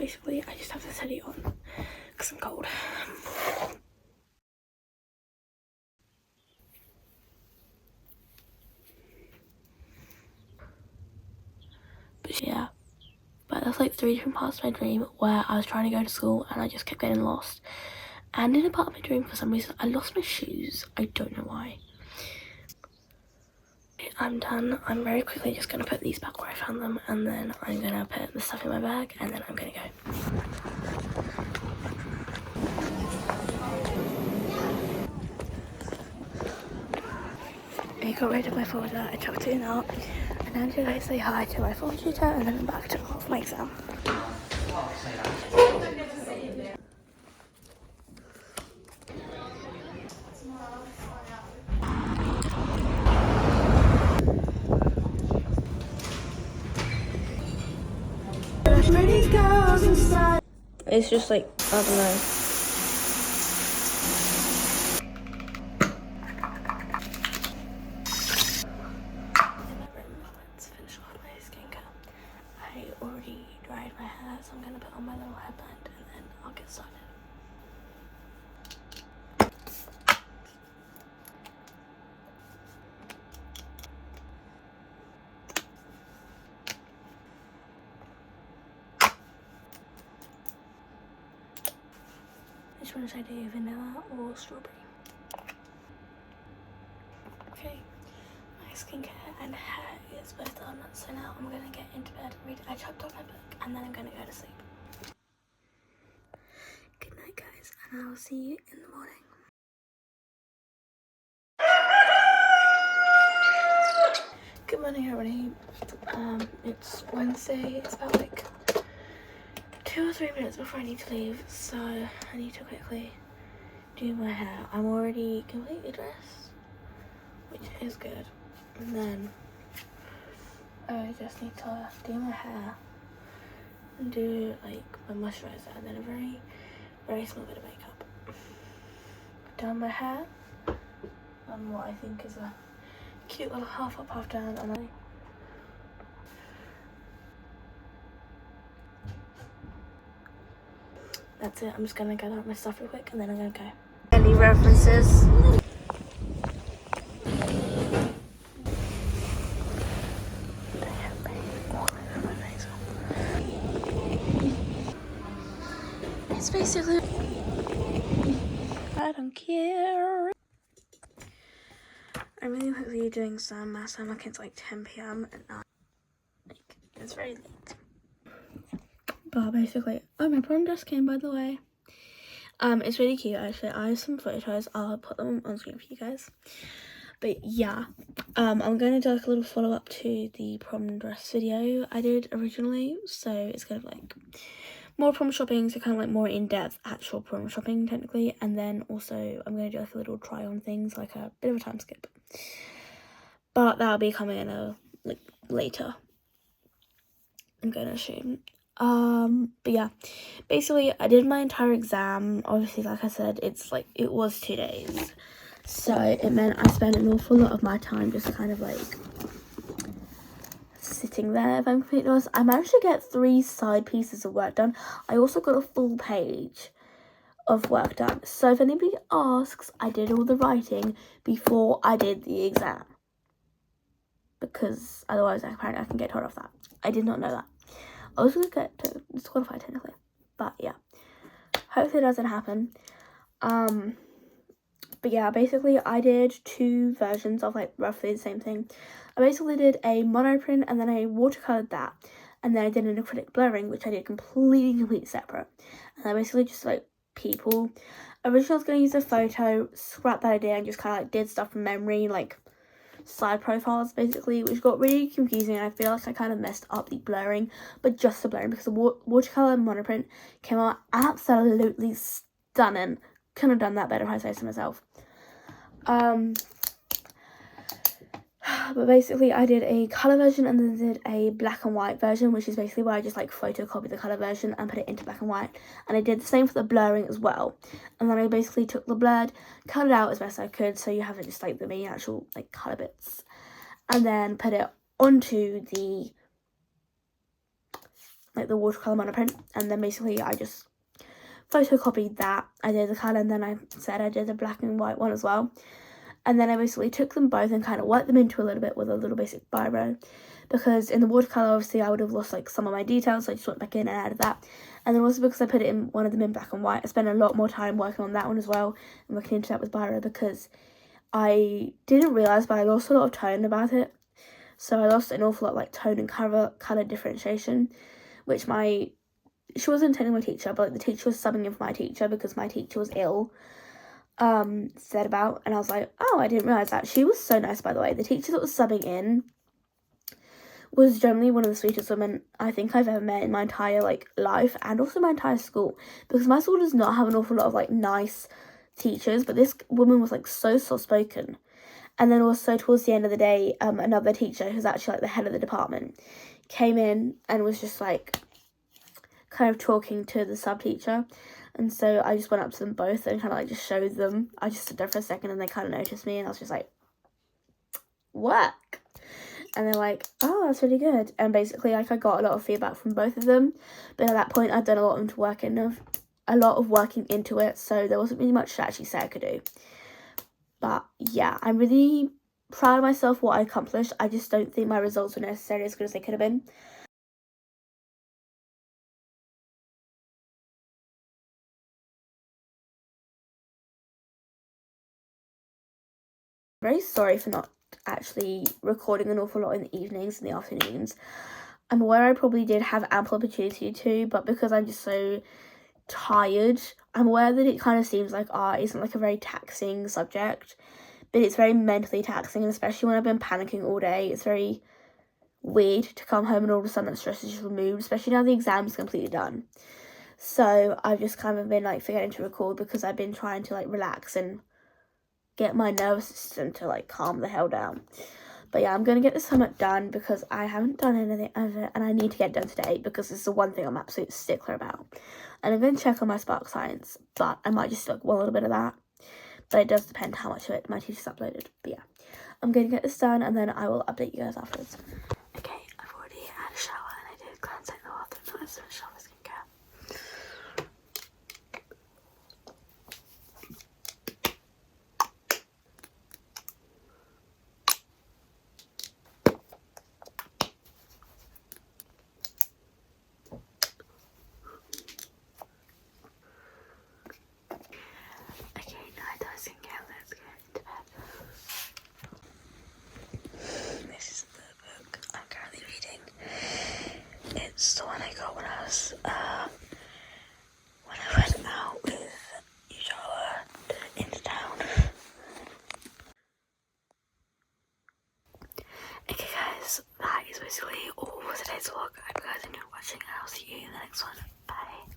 basically I just have this hoodie on because I'm cold. But yeah, but that's like 3 different parts of my dream where I was trying to go to school and I just kept getting lost. And in a part of my dream, for some reason, I lost my shoes. I don't know why. I'm done. I'm very quickly just going to put these back where I found them, and then I'm going to put the stuff in my bag, and then I'm going to go. I got rid of my folder, I chucked it in out, and then to go say hi to my form tutor, and then I'm back to half my exam. It's just like, I don't know. Let's finish off my skincare. I already dried my hair, so I'm going to put on my little headband and then I'll get started. Which one should I do, vanilla or strawberry? Okay, my skincare and hair is both done, so now I'm going to get into bed, read. I chopped off my book, and then I'm going to go to sleep. Good night, guys, and I'll see you in the morning. Good morning, everybody. It's Wednesday. It's about like 2 or 3 minutes before I need to leave, so I need to quickly do my hair. I'm already completely dressed, which is good. And then I just need to do my hair and do like my moisturizer and then a very, very small bit of makeup. Done my hair on what I think is a cute little half up, half down, and that's it. I'm just gonna gather up my stuff real quick and then I'm gonna go. Any references? It's basically, I don't care. I'm really quickly doing some maths homework. It's like 10 p.m. at night. Like, it's very late. But basically, oh, my prom dress came, by the way. It's really cute, actually. I have some photos. I'll put them on screen for you guys. But yeah, I'm going to do like a little follow-up to the prom dress video I did originally. So it's kind of like more prom shopping, so kind of like more in-depth actual prom shopping technically. And then also I'm going to do like a little try on things, like a bit of a time skip. But that'll be coming in a like later, I'm going to assume. But yeah, basically I did my entire exam. Obviously, like I said, it's like, it was 2 days. So it meant I spent an awful lot of my time just kind of like sitting there, if I'm completely honest. I managed to get 3 side pieces of work done. I also got a full page of work done. So if anybody asks, I did all the writing before I did the exam. Because otherwise apparently I can get told off that. I did not know that. I was going to get disqualified technically. But yeah, hopefully it doesn't happen. But yeah, basically I did 2 versions of like roughly the same thing. I basically did a monoprint and then I watercolored that. And then I did an acrylic blurring, which I did completely separate. And I basically just like people. Originally I was going to use a photo, scrap that idea, and just kind of like did stuff from memory, like side profiles basically, which got really confusing. I feel like I kind of messed up the blurring, but just the blurring, because the watercolor monoprint came out absolutely stunning. Couldn't have done that better if I say so myself. But basically I did a color version and then did a black and white version, which is basically where I just like photocopied the color version and put it into black and white. And I did the same for the blurring as well. And then I basically took the blurred, cut it out as best I could, so you have it just like the main actual like color bits, and then put it onto the like the watercolour monoprint, and then basically I just photocopied that. I did the colour, and then I said I did the black and white one as well. And then I basically took them both and kind of worked them into a little bit with a little basic biro, because in the watercolour obviously I would have lost like some of my details, so I just went back in and added that. And then also because I put it in one of them in black and white, I spent a lot more time working on that one as well and working into that with biro, because I didn't realise, but I lost a lot of tone about it. So I lost an awful lot of like tone and colour differentiation, which she wasn't telling my teacher, but like the teacher was subbing in for my teacher because my teacher was ill, said about, and I was like, oh, I didn't realise that. She was so nice, by the way. The teacher that was subbing in was generally one of the sweetest women I think I've ever met in my entire like life, and also my entire school, because my school does not have an awful lot of like nice teachers, but this woman was like so soft-spoken. And then also towards the end of the day, another teacher who's actually like the head of the department came in and was just like kind of talking to the sub teacher, and so I just went up to them both and kind of like just showed them. I just stood there for a second and they kind of noticed me, and I was just like, work. And they're like, oh, that's really good. And basically like I got a lot of feedback from both of them, but at that point I'd done a lot of working into it, so there wasn't really much to actually say I could do. But yeah, I'm really proud of myself, what I accomplished. I just don't think my results were necessarily as good as they could have been. Very sorry for not actually recording an awful lot in the evenings and the afternoons. I'm aware I probably did have ample opportunity to, but because I'm just so tired, I'm aware that it kind of seems like art isn't like a very taxing subject, but it's very mentally taxing, and especially when I've been panicking all day, it's very weird to come home and all of a sudden that stress is just removed, especially now the exam's completely done. So I've just kind of been like forgetting to record because I've been trying to like relax and get my nervous system to like calm the hell down. But yeah, I'm going to get this homework done because I haven't done anything of it, and I need to get it done today because this is the one thing I'm absolutely stickler about. And I'm going to check on my Spark Science, but I might just look a little bit of that. But it does depend how much of it my teacher's uploaded. But yeah, I'm going to get this done and then I will update you guys afterwards. Okay, I've already had a shower and I did glance at the bathroom. Now I have shower skincare. Okay, now I done skincare. Let's get to bed. This is the book I'm currently reading. It's the one I got when I was when I went out with Ujala into town. Okay guys, that is basically all for today's vlog. I hope you guys enjoyed watching, and I'll see you in the next one. Bye.